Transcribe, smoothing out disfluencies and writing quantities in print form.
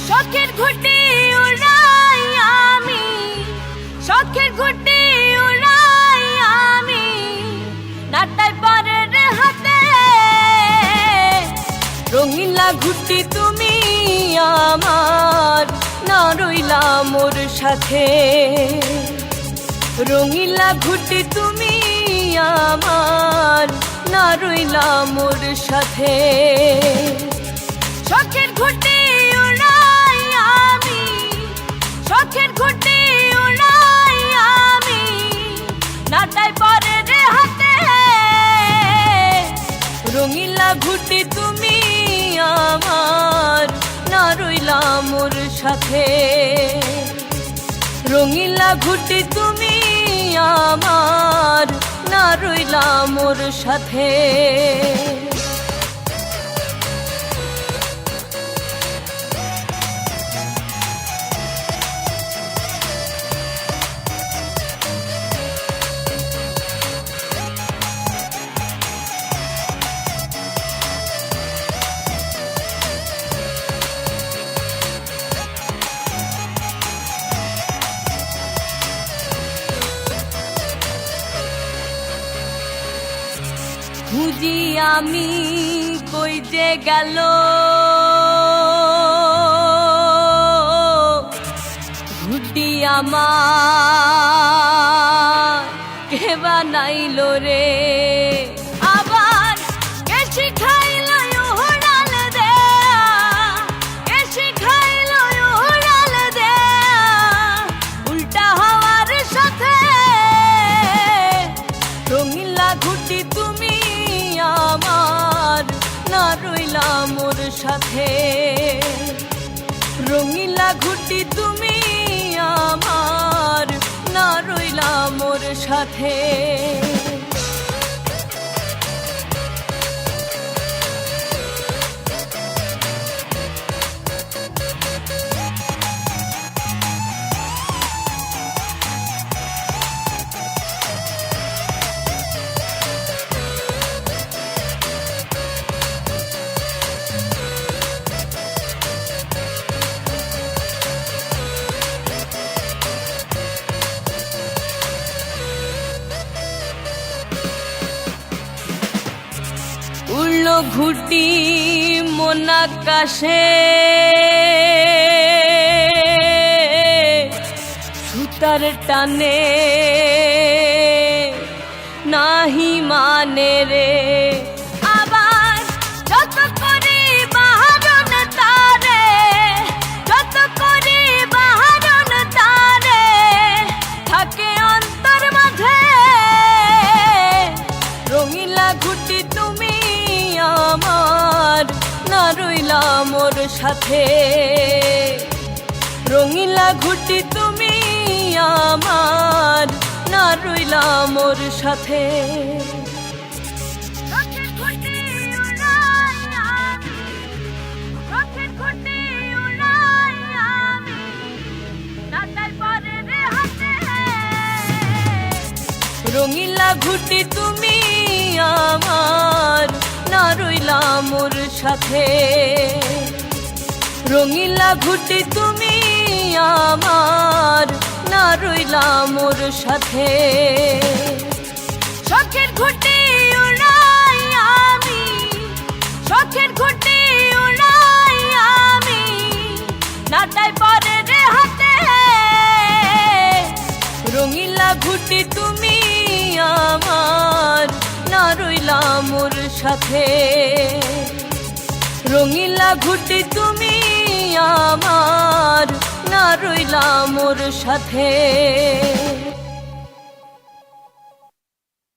শখের ঘুটি উড়াই আমি, শখের ঘুটি উড়াই আমি, নাটাই পরের হাতে। রঙিলা ঘুটি তুমি আমার, না রইলা মোর সাথে। রঙিলা ঘুটি তুমি আমার, না রইলা মোর সাথে। শখের ঘুটি উড়াই আমি, শখের ঘুটি উড়াই আমি, নাটাই পরের হাতে। রঙিলা ঘুটি তুমি আমার, না রইলা মোর সাথে। রঙিলা ঘুটি তুমি আমার, না রইলা মোর সাথে। খুঁজি আমি কই যে গেল, ঘুটি আমার কে বানাইল রে। আবার কে শিখাইল উড়াল দেয়া, কে শিখাইল উড়াল দেয়া, উল্টা হওয়ার সাথে। রঙিলা ঘুটি তুমি আমার, না রইলা মোর সাথে। রঙিলা ঘুটি তুমি আমার, না রইলা মোর সাথে। উড়লো ঘুটি মন আকাশে, সুতার টানে নাহি মানে রে। আবার যত করি বাহারণ তারে, যত করি বাহারণ তারে, থাকে অন্তর মাঝে। রঙিলা ঘুটি তুমি আমার, না রইলা মোর সাথে। রঙিলা ঘুটি তুমি আমার, না রইলা মোর সাথে। শখের ঘুটি উড়াই আমি, শখের ঘুটি উড়াই আমি, নাটাই পরের হাতে। রঙিলা ঘুটি তুমি আমার, না রইলা মোর সাথে। রঙিলা ঘুটি তুমি আমার, না রইলা মোর সাথে। শখের ঘুটি উড়াই আমি, শখের ঘুটি উড়াই আমি, নাটাই পরের হাতে। রঙিলা ঘুটি তুমি আমার, না রইলা মোর সাথে। রঙিলা ঘুটি তুমি আমার, না রইলা মোর সাথে।